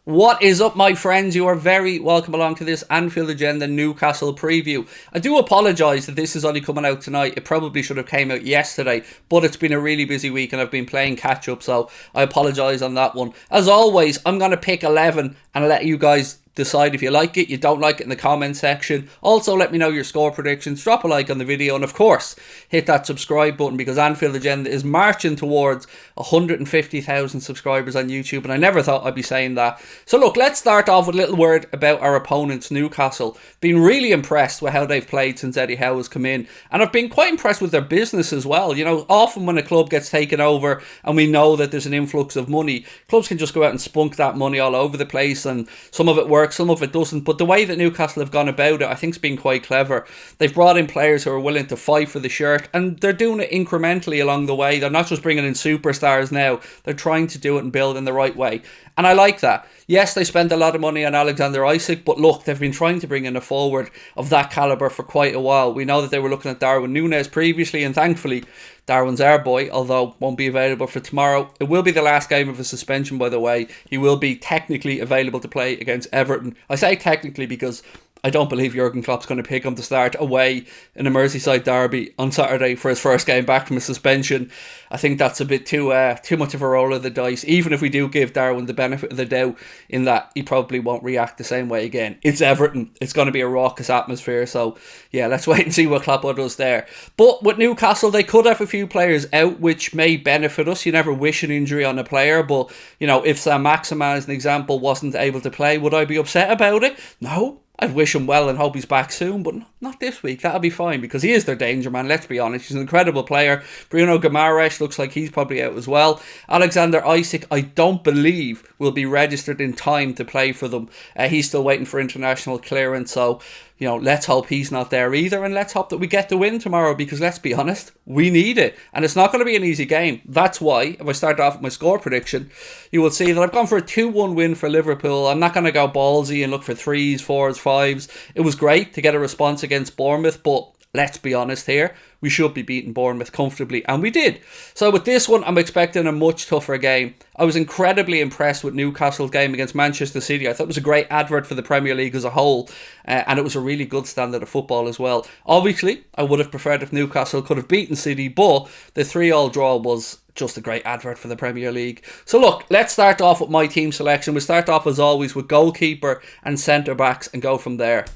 What is up, my friends? You are very welcome along to this Anfield Agenda Newcastle preview. I do apologise that this is only coming out tonight. It probably should have came out yesterday, but it's been a really busy week and I've been playing catch up, so I apologise on that one. As always, I'm going to pick 11 and let you guys decide if you like it, you don't like it in the comment section. Also, let me know your score predictions, drop a like on the video, and of course, hit that subscribe button because Anfield Agenda is marching towards 150,000 subscribers on YouTube, and I never thought I'd be saying that. So look, let's start off with a little word about our opponents, Newcastle. Been really impressed with how they've played since Eddie Howe has come in, and I've been quite impressed with their business as well. You know, often when a club gets taken over and we know that there's an influx of money, clubs can just go out and spunk that money all over the place, and some of it works, some of it doesn't, but the way that Newcastle have gone about it I think's been quite clever. They've brought in players who are willing to fight for the shirt, and they're doing it incrementally along the way. They're not just bringing in superstars now, they're trying to do it and build in the right way, and I like that. Yes, they spent a lot of money on Alexander Isak, but look, they've been trying to bring in a forward of that calibre for quite a while. We know that they were looking at Darwin Núñez previously, and thankfully Darwin's our boy, although won't be available for tomorrow. It will be the last game of his suspension, by the way. He will be technically available to play against Everton. I say technically because I don't believe Jurgen Klopp's going to pick him to start away in a Merseyside derby on Saturday for his first game back from his suspension. I think that's a bit too much of a roll of the dice, even if we do give Darwin the benefit of the doubt in that he probably won't react the same way again. It's Everton. It's going to be a raucous atmosphere, so yeah, let's wait and see what Klopp does there. But with Newcastle, they could have a few players out, which may benefit us. You never wish an injury on a player, but you know, if Sam Maximan, as an example, wasn't able to play, would I be upset about it? No. I'd wish him well and hope he's back soon, but not this week. That'll be fine because he is their danger man, let's be honest. He's an incredible player. Bruno Guimaraes looks like he's probably out as well. Alexander Isak, I don't believe, will be registered in time to play for them. He's still waiting for international clearance, so you know, let's hope he's not there either, and let's hope that we get the win tomorrow because let's be honest, we need it, and it's not going to be an easy game. That's why, if I start off with my score prediction, you will see that I've gone for a 2-1 win for Liverpool. I'm not going to go ballsy and look for 3s, 4s, 5s. It was great to get a response against Bournemouth, but let's be honest here, we should be beating Bournemouth comfortably, and we did. So with this one, I'm expecting a much tougher game. I was incredibly impressed with Newcastle's game against Manchester City. I thought it was a great advert for the Premier League as a whole, and it was a really good standard of football as well. Obviously, I would have preferred if Newcastle could have beaten City, but the 3-3 draw was just a great advert for the Premier League. So look, let's start off with my team selection. We'll start off as always with goalkeeper and centre-backs and go from there.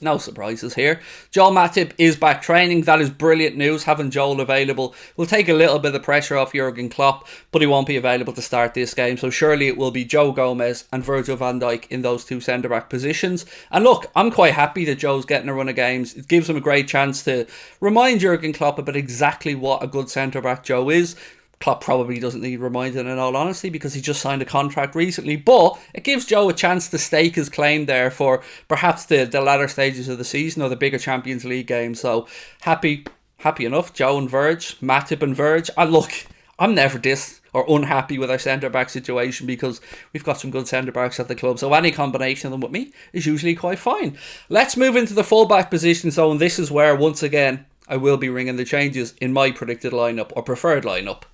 No surprises here. Joel Matip is back training. That is brilliant news. Having Joel available will take a little bit of the pressure off Jurgen Klopp, but he won't be available to start this game. So surely it will be Joe Gomez and Virgil van Dijk in those two centre-back positions. And look, I'm quite happy that Joe's getting a run of games. It gives him a great chance to remind Jurgen Klopp about exactly what a good centre-back Joe is. Klopp probably doesn't need reminding in all honesty because he just signed a contract recently, but it gives Joe a chance to stake his claim there for perhaps the latter stages of the season or the bigger Champions League games. So happy enough. Joe and Verge, Matip and Verge. And look, I'm never unhappy with our centre-back situation because we've got some good centre-backs at the club, so any combination of them with me is usually quite fine. Let's move into the full-back position zone. This is where, once again, I will be ringing the changes in my predicted lineup or preferred lineup.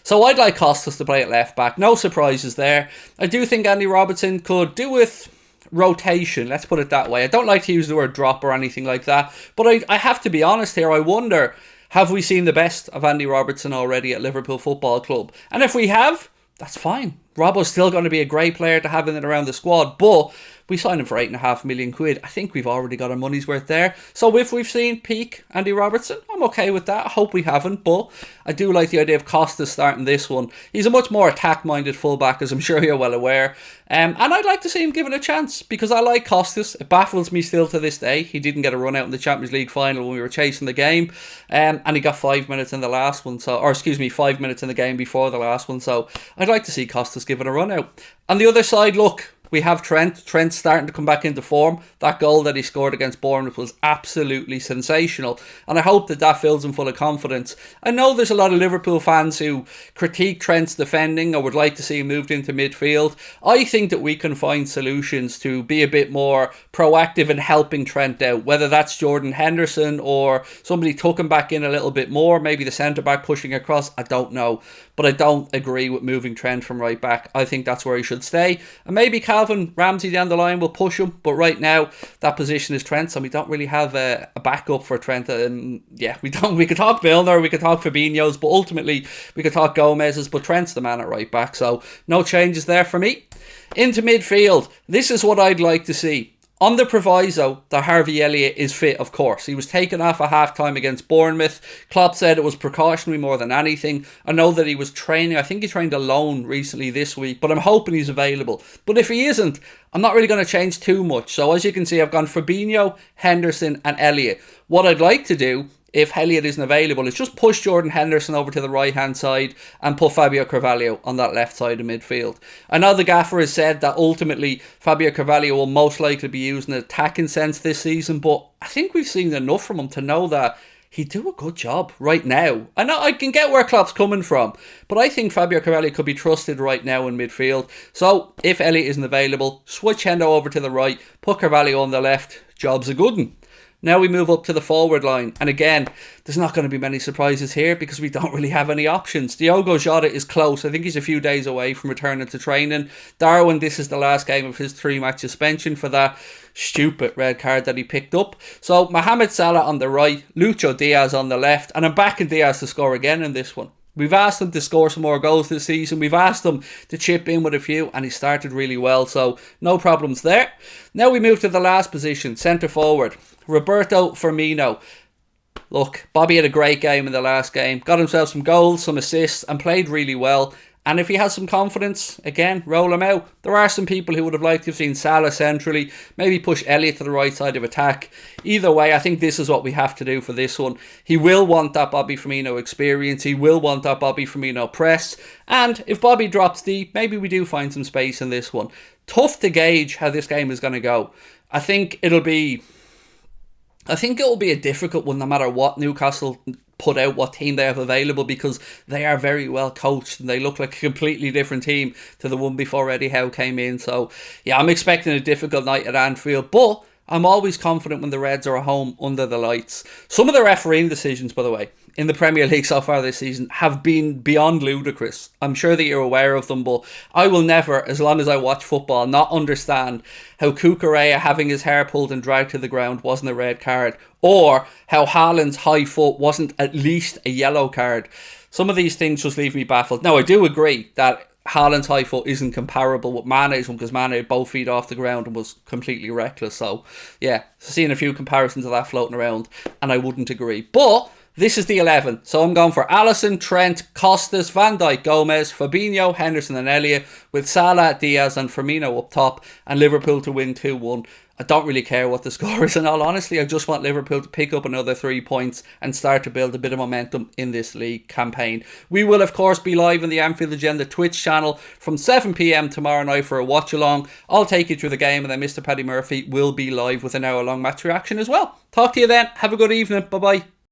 So I'd like Costas to play at left back. No surprises there. I do think Andy Robertson could do with rotation, let's put it that way. I don't like to use the word drop or anything like that, but I have to be honest here. I wonder, have we seen the best of Andy Robertson already at Liverpool Football Club? And if we have, that's fine. Robbo's still going to be a great player to have in and around the squad, but we signed him for £8.5 million. I think we've already got our money's worth there. So if we've seen peak Andy Robertson, I'm okay with that. I hope we haven't, but I do like the idea of Costas starting this one. He's a much more attack-minded fullback, as I'm sure you're well aware. And I'd like to see him given a chance because I like Costas. It baffles me still to this day. He didn't get a run out in the Champions League final when we were chasing the game. And he got 5 minutes in the last one. 5 minutes in the game before the last one. So I'd like to see Costas given a run out. On the other side, look, we have Trent. Trent's starting to come back into form. That goal that he scored against Bournemouth was absolutely sensational. And I hope that that fills him full of confidence. I know there's a lot of Liverpool fans who critique Trent's defending or would like to see him moved into midfield. I think that we can find solutions to be a bit more proactive in helping Trent out. Whether that's Jordan Henderson or somebody tucking back in a little bit more. Maybe the centre-back pushing across. I don't know. but I don't agree with moving Trent from right back. I think that's where he should stay. And maybe Calvin Ramsey down the line will push him, but right now that position is Trent's, and we don't really have a backup for Trent. And yeah, we don't. We could talk Milner, we could talk Fabinho's, but ultimately we could talk Gomez's, but Trent's the man at right back, so no changes there for me. Into midfield, this is what I'd like to see. On the proviso that Harvey Elliott is fit, of course. He was taken off at half-time against Bournemouth. Klopp said it was precautionary more than anything. I know that he was training. I think he trained alone recently this week, but I'm hoping he's available. But if he isn't, I'm not really going to change too much. So as you can see, I've gone Fabinho, Henderson and Elliott. What I'd like to do, if Elliott isn't available, is just push Jordan Henderson over to the right hand side and put Fabio Carvalho on that left side of midfield. I know the gaffer has said that ultimately Fabio Carvalho will most likely be used in an attacking sense this season, but I think we've seen enough from him to know that he'd do a good job right now. I know I can get where Klopp's coming from, but I think Fabio Carvalho could be trusted right now in midfield. So if Elliott isn't available, switch Hendo over to the right, put Carvalho on the left, job's a good one. Now we move up to the forward line. And again, there's not going to be many surprises here because we don't really have any options. Diogo Jota is close. I think he's a few days away from returning to training. Darwin, this is the last game of his 3-match suspension for that stupid red card that he picked up. So Mohamed Salah on the right, Lucho Diaz on the left. And I'm backing Diaz to score again in this one. We've asked him to score some more goals this season. We've asked him to chip in with a few, and he started really well, so no problems there. Now we move to the last position, centre forward. Roberto Firmino. Look, Bobby had a great game in the last game. Got himself some goals, some assists, and played really well. And if he has some confidence, again, roll him out. There are some people who would have liked to have seen Salah centrally, maybe push Elliott to the right side of attack. Either way, I think this is what we have to do for this one. He will want that Bobby Firmino experience. He will want that Bobby Firmino press. And if Bobby drops deep, maybe we do find some space in this one. Tough to gauge how this game is going to go. I think it will be a difficult one no matter what Newcastle put out, what team they have available, because they are very well coached and they look like a completely different team to the one before Eddie Howe came in. So yeah, I'm expecting a difficult night at Anfield, but I'm always confident when the Reds are at home under the lights. Some of the refereeing decisions, by the way, in the Premier League so far this season have been beyond ludicrous. I'm sure that you're aware of them, but I will never, as long as I watch football, not understand how Cucurella having his hair pulled and dragged to the ground wasn't a red card, or how Haaland's high foot wasn't at least a yellow card. Some of these things just leave me baffled. Now, I do agree that Haaland's high foot isn't comparable with Mane's one, because Mane had both feet off the ground and was completely reckless. So, yeah, seeing a few comparisons of that floating around, and I wouldn't agree. But this is the 11. So I'm going for Alisson, Trent, Costas, Van Dijk, Gomez, Fabinho, Henderson and Elliott, with Salah, Diaz and Firmino up top, and Liverpool to win 2-1. I don't really care what the score is, in all honesty. I just want Liverpool to pick up another 3 points and start to build a bit of momentum in this league campaign. We will, of course, be live on the Anfield Agenda Twitch channel from 7 PM tomorrow night for a watch-along. I'll take you through the game, and then Mr. Paddy Murphy will be live with an hour-long match reaction as well. Talk to you then. Have a good evening. Bye-bye.